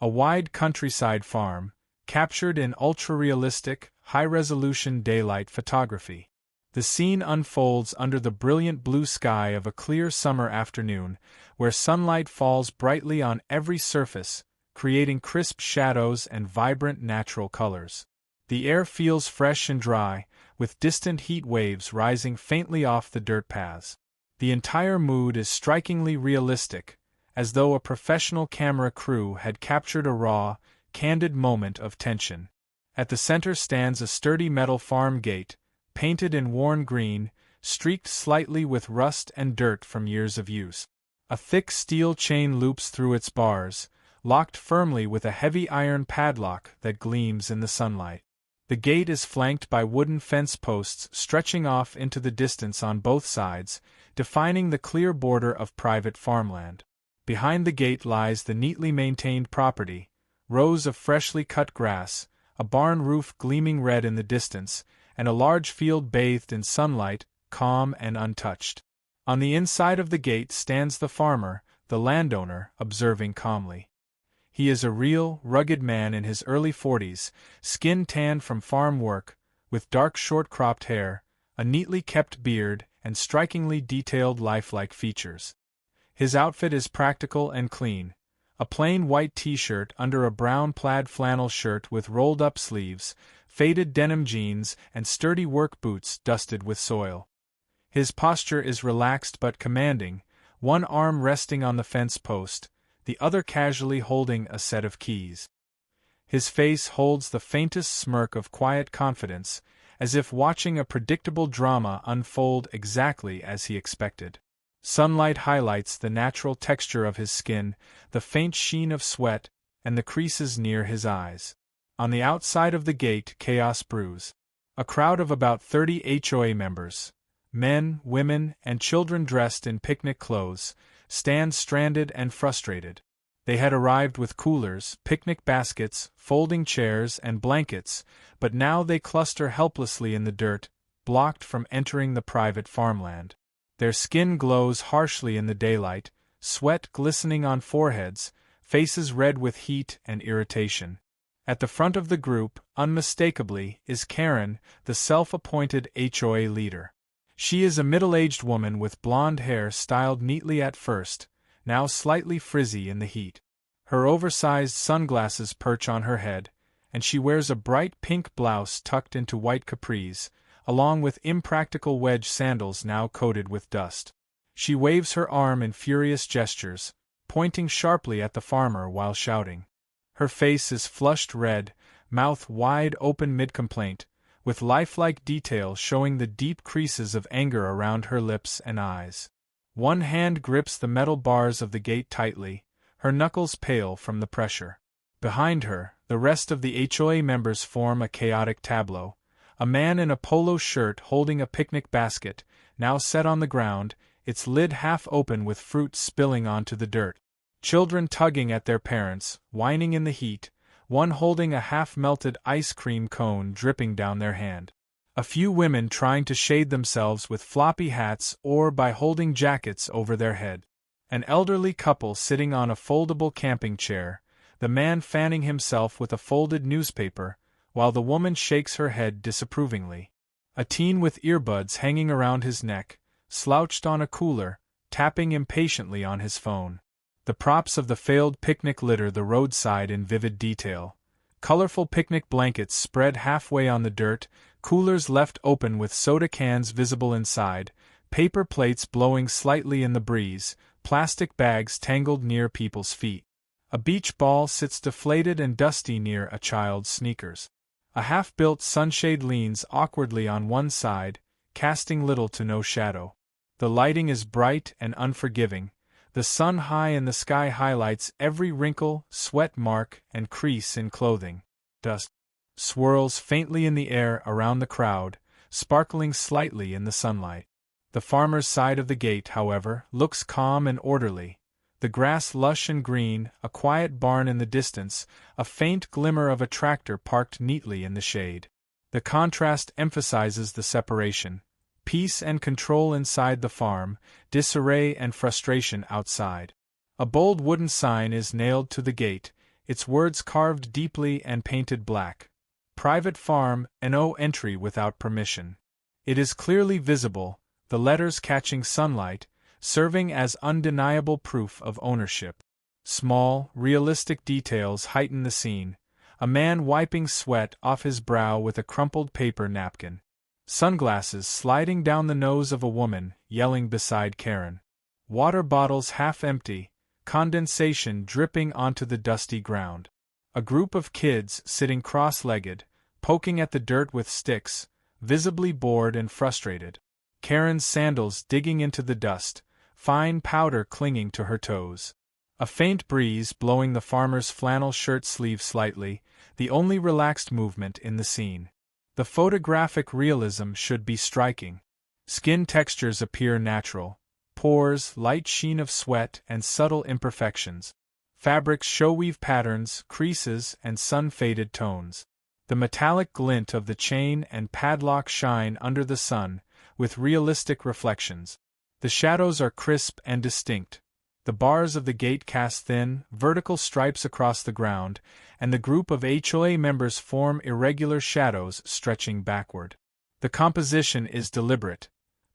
a wide countryside farm, captured in ultra-realistic, high-resolution daylight photography. The scene unfolds under the brilliant blue sky of a clear summer afternoon, where sunlight falls brightly on every surface, creating crisp shadows and vibrant natural colors. The air feels fresh and dry, with distant heat waves rising faintly off the dirt paths. The entire mood is strikingly realistic, as though a professional camera crew had captured a raw, candid moment of tension. At the center stands a sturdy metal farm gate, painted in worn green, streaked slightly with rust and dirt from years of use. A thick steel chain loops through its bars, locked firmly with a heavy iron padlock that gleams in the sunlight. The gate is flanked by wooden fence posts stretching off into the distance on both sides, defining the clear border of private farmland. Behind the gate lies the neatly maintained property, rows of freshly cut grass, a barn roof gleaming red in the distance, and a large field bathed in sunlight, calm and untouched. On the inside of the gate stands the farmer, the landowner, observing calmly. He is a real, rugged man in his early 40s, skin tanned from farm work, with dark short-cropped hair, a neatly kept beard, and strikingly detailed lifelike features. His outfit is practical and clean, a plain white t-shirt under a brown plaid flannel shirt with rolled-up sleeves, faded denim jeans, and sturdy work boots dusted with soil. His posture is relaxed but commanding, one arm resting on the fence post, the other casually holding a set of keys. His face holds the faintest smirk of quiet confidence, as if watching a predictable drama unfold exactly as he expected. Sunlight highlights the natural texture of his skin, the faint sheen of sweat, and the creases near his eyes. On the outside of the gate, chaos brews. A crowd of about 30 HOA members, men, women, and children dressed in picnic clothes, stand stranded and frustrated. They had arrived with coolers, picnic baskets, folding chairs, and blankets, but now they cluster helplessly in the dirt, blocked from entering the private farmland. Their skin glows harshly in the daylight, sweat glistening on foreheads, faces red with heat and irritation. At the front of the group, unmistakably, is Karen, the self-appointed HOA leader. She is a middle-aged woman with blonde hair styled neatly at first, now slightly frizzy in the heat. Her oversized sunglasses perch on her head, and she wears a bright pink blouse tucked into white capris, along with impractical wedge sandals now coated with dust. She waves her arm in furious gestures, pointing sharply at the farmer while shouting. Her face is flushed red, mouth wide open mid-complaint, with lifelike detail showing the deep creases of anger around her lips and eyes. One hand grips the metal bars of the gate tightly, her knuckles pale from the pressure. Behind her, the rest of the HOA members form a chaotic tableau. A man in a polo shirt holding a picnic basket, now set on the ground, its lid half open with fruit spilling onto the dirt. Children tugging at their parents, whining in the heat, one holding a half-melted ice cream cone dripping down their hand. A few women trying to shade themselves with floppy hats or by holding jackets over their head. An elderly couple sitting on a foldable camping chair, the man fanning himself with a folded newspaper, while the woman shakes her head disapprovingly. A teen with earbuds hanging around his neck, slouched on a cooler, tapping impatiently on his phone. The props of the failed picnic litter the roadside in vivid detail. Colorful picnic blankets spread halfway on the dirt, coolers left open with soda cans visible inside, paper plates blowing slightly in the breeze, plastic bags tangled near people's feet. A beach ball sits deflated and dusty near a child's sneakers. A half-built sunshade leans awkwardly on one side, casting little to no shadow. The lighting is bright and unforgiving. The sun high in the sky highlights every wrinkle, sweat mark, and crease in clothing. Dust swirls faintly in the air around the crowd, sparkling slightly in the sunlight. The farmer's side of the gate, however, looks calm and orderly. The grass lush and green, a quiet barn in the distance, a faint glimmer of a tractor parked neatly in the shade. The contrast emphasizes the separation. Peace and control inside the farm, disarray and frustration outside. A bold wooden sign is nailed to the gate, its words carved deeply and painted black. Private farm, no entry without permission. It is clearly visible, the letters catching sunlight, serving as undeniable proof of ownership. Small, realistic details heighten the scene. A man wiping sweat off his brow with a crumpled paper napkin. Sunglasses sliding down the nose of a woman, yelling beside Karen. Water bottles half empty, condensation dripping onto the dusty ground. A group of kids sitting cross-legged, poking at the dirt with sticks, visibly bored and frustrated. Karen's sandals digging into the dust, fine powder clinging to her toes. A faint breeze blowing the farmer's flannel shirt sleeve slightly, the only relaxed movement in the scene. The photographic realism should be striking. Skin textures appear natural. Pores, light sheen of sweat, and subtle imperfections. Fabrics show weave patterns, creases, and sun-faded tones. The metallic glint of the chain and padlock shine under the sun, with realistic reflections. The shadows are crisp and distinct. The bars of the gate cast thin, vertical stripes across the ground, and the group of HOA members form irregular shadows stretching backward. The composition is deliberate.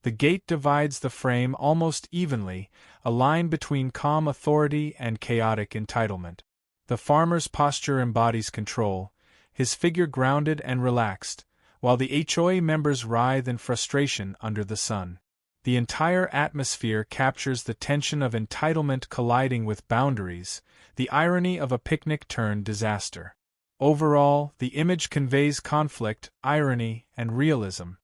The gate divides the frame almost evenly, a line between calm authority and chaotic entitlement. The farmer's posture embodies control, his figure grounded and relaxed, while the HOA members writhe in frustration under the sun. The entire atmosphere captures the tension of entitlement colliding with boundaries, the irony of a picnic turned disaster. Overall, the image conveys conflict, irony, and realism.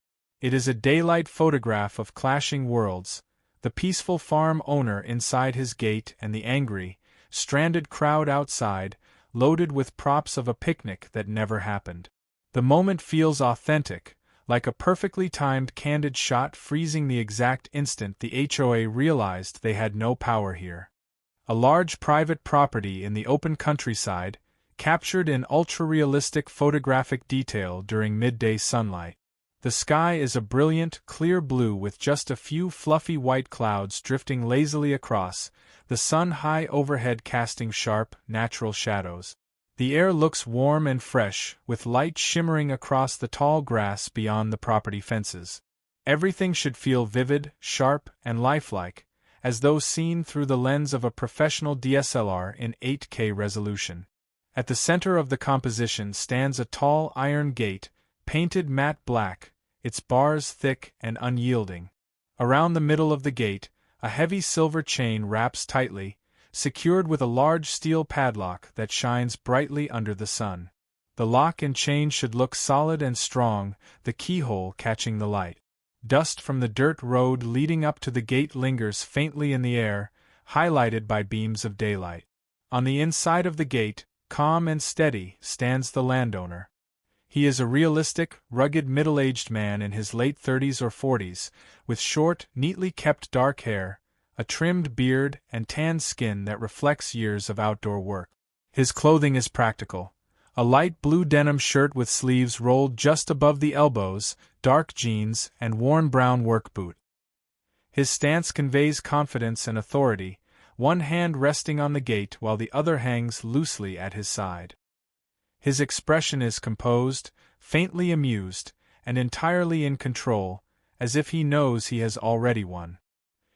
It is a daylight photograph of clashing worlds, the peaceful farm owner inside his gate and the angry, stranded crowd outside, loaded with props of a picnic that never happened. The moment feels authentic, like a perfectly timed candid shot freezing the exact instant the HOA realized they had no power here. A large private property in the open countryside, captured in ultra-realistic photographic detail during midday sunlight. The sky is a brilliant, clear blue with just a few fluffy white clouds drifting lazily across, the sun high overhead casting sharp, natural shadows. The air looks warm and fresh, with light shimmering across the tall grass beyond the property fences. Everything should feel vivid, sharp, and lifelike, as though seen through the lens of a professional DSLR in 8K resolution. At the center of the composition stands a tall iron gate, painted matte black, its bars thick and unyielding. Around the middle of the gate, a heavy silver chain wraps tightly, secured with a large steel padlock that shines brightly under the sun. The lock and chain should look solid and strong, the keyhole catching the light. Dust from the dirt road leading up to the gate lingers faintly in the air, highlighted by beams of daylight. On the inside of the gate, calm and steady, stands the landowner. He is a realistic, rugged middle-aged man in his late 30s or 40s, with short, neatly kept dark hair, a trimmed beard, and tanned skin that reflects years of outdoor work. His clothing is practical. A light blue denim shirt with sleeves rolled just above the elbows, dark jeans, and worn brown work boot. His stance conveys confidence and authority, one hand resting on the gate while the other hangs loosely at his side. His expression is composed, faintly amused, and entirely in control, as if he knows he has already won.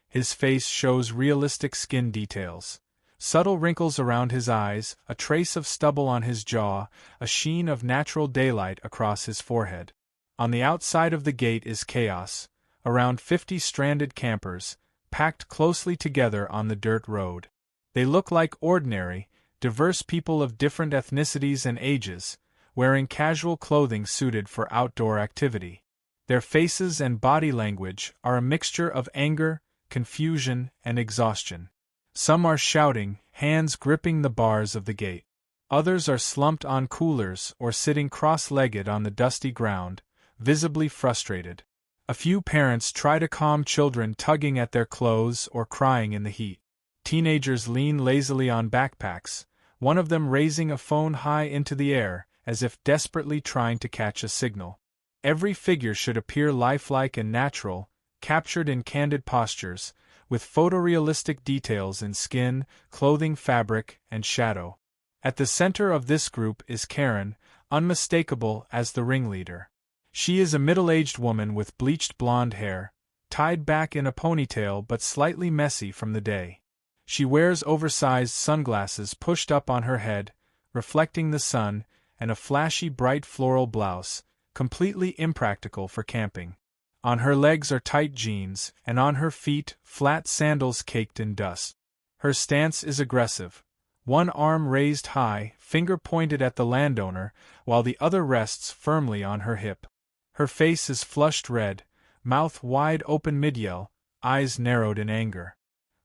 His face shows realistic skin details. Subtle wrinkles around his eyes, a trace of stubble on his jaw, a sheen of natural daylight across his forehead. On the outside of the gate is chaos, around 50 stranded campers, packed closely together on the dirt road. They look like ordinary, diverse people of different ethnicities and ages, wearing casual clothing suited for outdoor activity. Their faces and body language are a mixture of anger, confusion, and exhaustion. Some are shouting, hands gripping the bars of the gate. Others are slumped on coolers or sitting cross-legged on the dusty ground, visibly frustrated. A few parents try to calm children tugging at their clothes or crying in the heat. Teenagers lean lazily on backpacks, one of them raising a phone high into the air, as if desperately trying to catch a signal. Every figure should appear lifelike and natural, captured in candid postures, with photorealistic details in skin, clothing fabric, and shadow. At the center of this group is Karen, unmistakable as the ringleader. She is a middle-aged woman with bleached blonde hair, tied back in a ponytail but slightly messy from the day. She wears oversized sunglasses pushed up on her head, reflecting the sun, and a flashy bright floral blouse, completely impractical for camping. On her legs are tight jeans, and on her feet, flat sandals caked in dust. Her stance is aggressive. One arm raised high, finger pointed at the landowner, while the other rests firmly on her hip. Her face is flushed red, mouth wide open mid-yell, eyes narrowed in anger.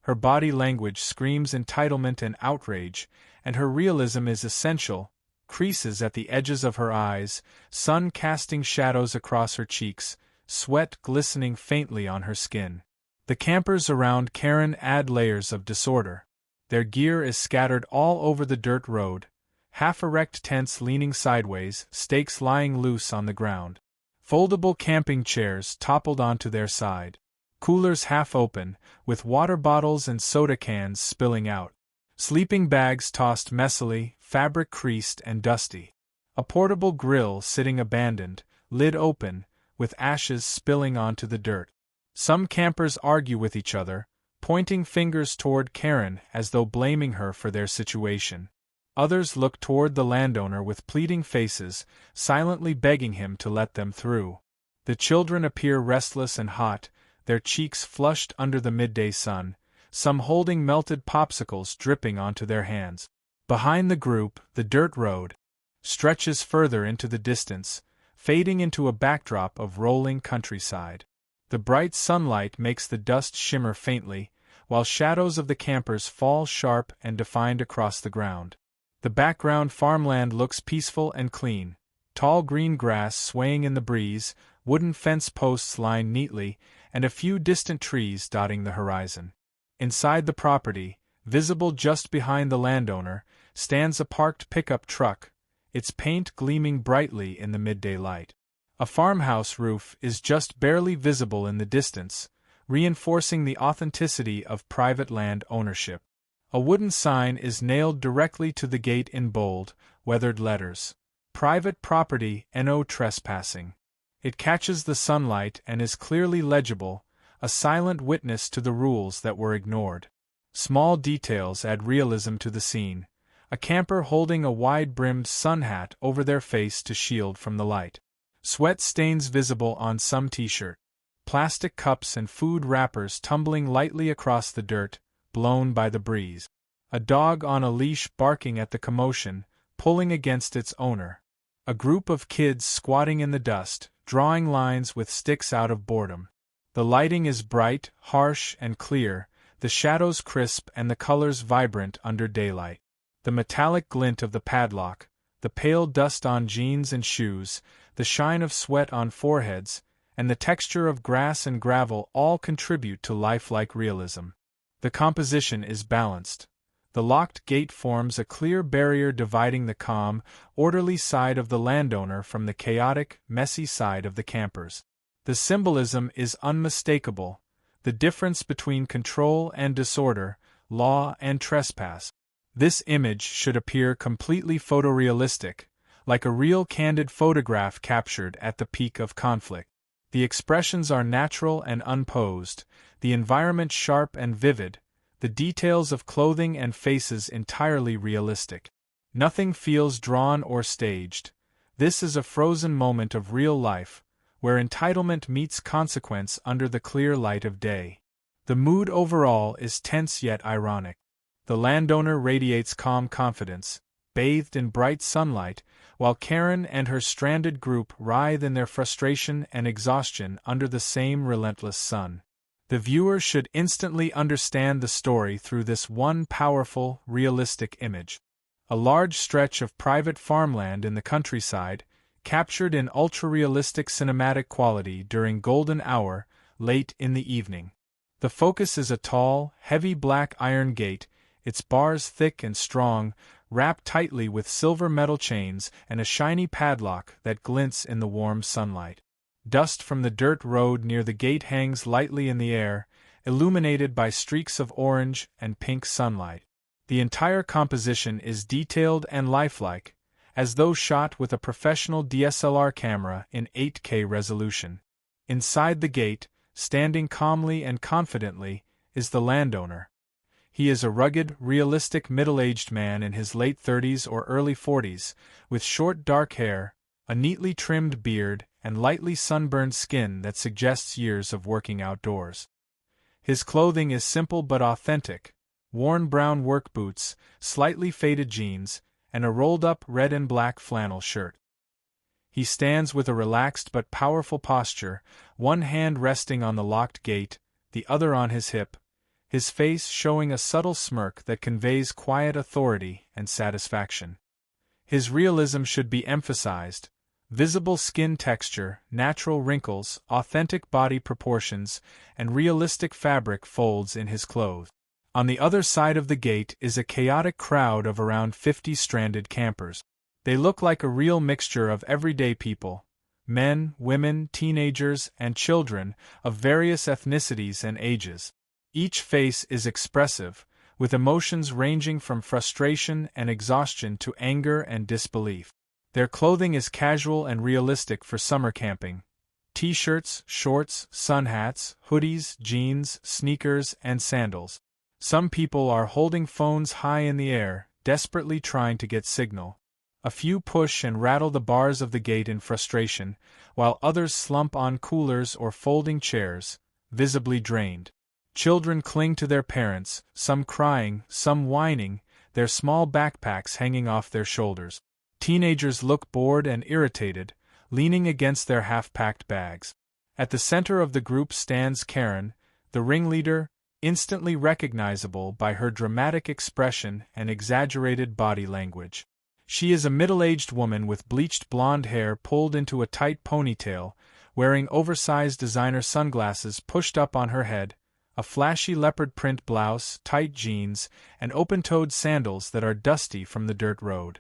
Her body language screams entitlement and outrage, and her realism is essential, creases at the edges of her eyes, sun casting shadows across her cheeks, sweat glistening faintly on her skin. The campers around Karen add layers of disorder. Their gear is scattered all over the dirt road, half-erect tents leaning sideways, stakes lying loose on the ground. Foldable camping chairs toppled onto their side. Coolers half open, with water bottles and soda cans spilling out. Sleeping bags tossed messily, fabric creased and dusty. A portable grill sitting abandoned, lid open, with ashes spilling onto the dirt. Some campers argue with each other, pointing fingers toward Karen as though blaming her for their situation. Others look toward the landowner with pleading faces, silently begging him to let them through. The children appear restless and hot, their cheeks flushed under the midday sun, some holding melted popsicles dripping onto their hands. Behind the group, the dirt road stretches further into the distance, fading into a backdrop of rolling countryside. The bright sunlight makes the dust shimmer faintly, while shadows of the campers fall sharp and defined across the ground. The background farmland looks peaceful and clean, tall green grass swaying in the breeze, wooden fence posts lined neatly, and a few distant trees dotting the horizon. Inside the property, visible just behind the landowner, stands a parked pickup truck, its paint gleaming brightly in the midday light. A farmhouse roof is just barely visible in the distance, reinforcing the authenticity of private land ownership. A wooden sign is nailed directly to the gate in bold, weathered letters. Private property, no trespassing. It catches the sunlight and is clearly legible, a silent witness to the rules that were ignored. Small details add realism to the scene. A camper holding a wide-brimmed sun hat over their face to shield from the light. Sweat stains visible on some t-shirt. Plastic cups and food wrappers tumbling lightly across the dirt, blown by the breeze. A dog on a leash barking at the commotion, pulling against its owner. A group of kids squatting in the dust, drawing lines with sticks out of boredom. The lighting is bright, harsh, and clear, the shadows crisp and the colors vibrant under daylight. The metallic glint of the padlock, the pale dust on jeans and shoes, the shine of sweat on foreheads, and the texture of grass and gravel all contribute to lifelike realism. The composition is balanced. The locked gate forms a clear barrier dividing the calm, orderly side of the landowner from the chaotic, messy side of the campers. The symbolism is unmistakable, the difference between control and disorder, law and trespass. This image should appear completely photorealistic, like a real candid photograph captured at the peak of conflict. The expressions are natural and unposed, the environment sharp and vivid, the details of clothing and faces entirely realistic. Nothing feels drawn or staged. This is a frozen moment of real life, where entitlement meets consequence under the clear light of day. The mood overall is tense yet ironic. The landowner radiates calm confidence, bathed in bright sunlight, while Karen and her stranded group writhe in their frustration and exhaustion under the same relentless sun. The viewer should instantly understand the story through this one powerful, realistic image. A large stretch of private farmland in the countryside, captured in ultra-realistic cinematic quality during golden hour, late in the evening. The focus is a tall, heavy black iron gate, its bars thick and strong, wrapped tightly with silver metal chains and a shiny padlock that glints in the warm sunlight. Dust from the dirt road near the gate hangs lightly in the air, illuminated by streaks of orange and pink sunlight. The entire composition is detailed and lifelike, as though shot with a professional DSLR camera in 8K resolution. Inside the gate, standing calmly and confidently, is the landowner. He is a rugged, realistic middle-aged man in his late 30s or early 40s, with short dark hair, a neatly trimmed beard, and lightly sunburned skin that suggests years of working outdoors. His clothing is simple but authentic: worn brown work boots, slightly faded jeans, and a rolled-up red and black flannel shirt. He stands with a relaxed but powerful posture, one hand resting on the locked gate, the other on his hip, his face showing a subtle smirk that conveys quiet authority and satisfaction. His realism should be emphasized: visible skin texture, natural wrinkles, authentic body proportions, and realistic fabric folds in his clothes. On the other side of the gate is a chaotic crowd of around 50 stranded campers. They look like a real mixture of everyday people: men, women, teenagers, and children of various ethnicities and ages. Each face is expressive, with emotions ranging from frustration and exhaustion to anger and disbelief. Their clothing is casual and realistic for summer camping: t-shirts, shorts, sun hats, hoodies, jeans, sneakers, and sandals. Some people are holding phones high in the air, desperately trying to get signal. A few push and rattle the bars of the gate in frustration, while others slump on coolers or folding chairs, visibly drained. Children cling to their parents, some crying, some whining, their small backpacks hanging off their shoulders. Teenagers look bored and irritated, leaning against their half-packed bags. At the center of the group stands Karen, the ringleader, instantly recognizable by her dramatic expression and exaggerated body language. She is a middle-aged woman with bleached blonde hair pulled into a tight ponytail, wearing oversized designer sunglasses pushed up on her head, a flashy leopard print blouse, tight jeans, and open-toed sandals that are dusty from the dirt road.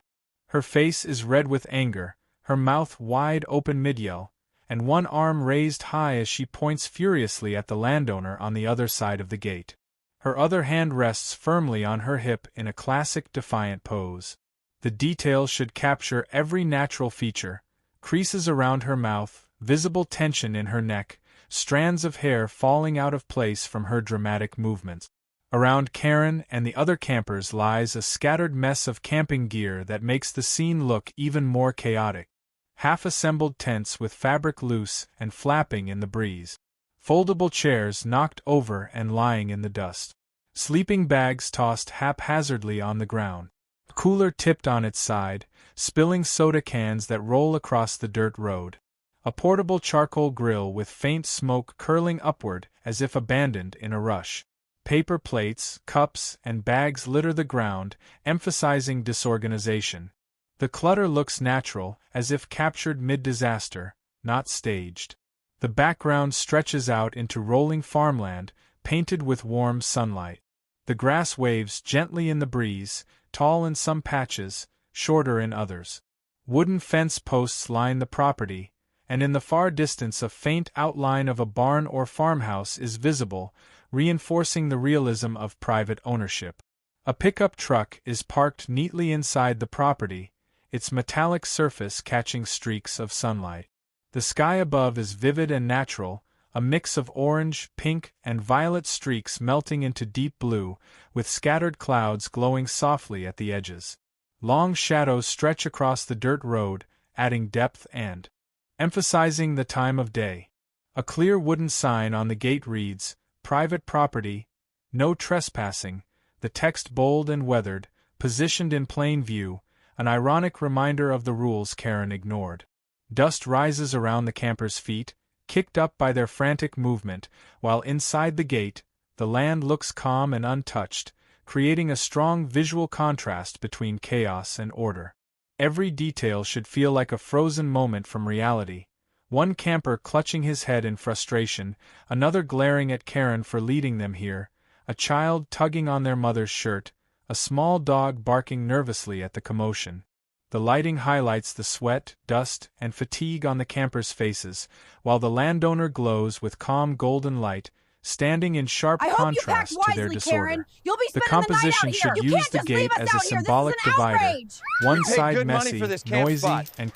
Her face is red with anger, her mouth wide open mid-yell, and one arm raised high as she points furiously at the landowner on the other side of the gate. Her other hand rests firmly on her hip in a classic defiant pose. The detail should capture every natural feature: creases around her mouth, visible tension in her neck, strands of hair falling out of place from her dramatic movements. Around Karen and the other campers lies a scattered mess of camping gear that makes the scene look even more chaotic. Half-assembled tents with fabric loose and flapping in the breeze. Foldable chairs knocked over and lying in the dust. Sleeping bags tossed haphazardly on the ground. Cooler tipped on its side, spilling soda cans that roll across the dirt road. A portable charcoal grill with faint smoke curling upward as if abandoned in a rush. Paper plates, cups, and bags litter the ground, emphasizing disorganization. The clutter looks natural, as if captured mid-disaster, not staged. The background stretches out into rolling farmland, painted with warm sunlight. The grass waves gently in the breeze, tall in some patches, shorter in others. Wooden fence posts line the property, and in the far distance a faint outline of a barn or farmhouse is visible, reinforcing the realism of private ownership. A pickup truck is parked neatly inside the property, its metallic surface catching streaks of sunlight. The sky above is vivid and natural, a mix of orange, pink, and violet streaks melting into deep blue, with scattered clouds glowing softly at the edges. Long shadows stretch across the dirt road, adding depth and emphasizing the time of day. A clear wooden sign on the gate reads, "Private property, no trespassing," the text bold and weathered, positioned in plain view, an ironic reminder of the rules Karen ignored. Dust rises around the campers' feet, kicked up by their frantic movement, while inside the gate, the land looks calm and untouched, creating a strong visual contrast between chaos and order. Every detail should feel like a frozen moment from reality. One camper clutching his head in frustration, another glaring at Karen for leading them here, a child tugging on their mother's shirt, a small dog barking nervously at the commotion. The lighting highlights the sweat, dust, and fatigue on the campers' faces, while the landowner glows with calm golden light, standing in sharp contrast to their disorder. Karen. You'll be The spending composition the night out should here. use the gate as a symbolic divider, one side messy, noisy, and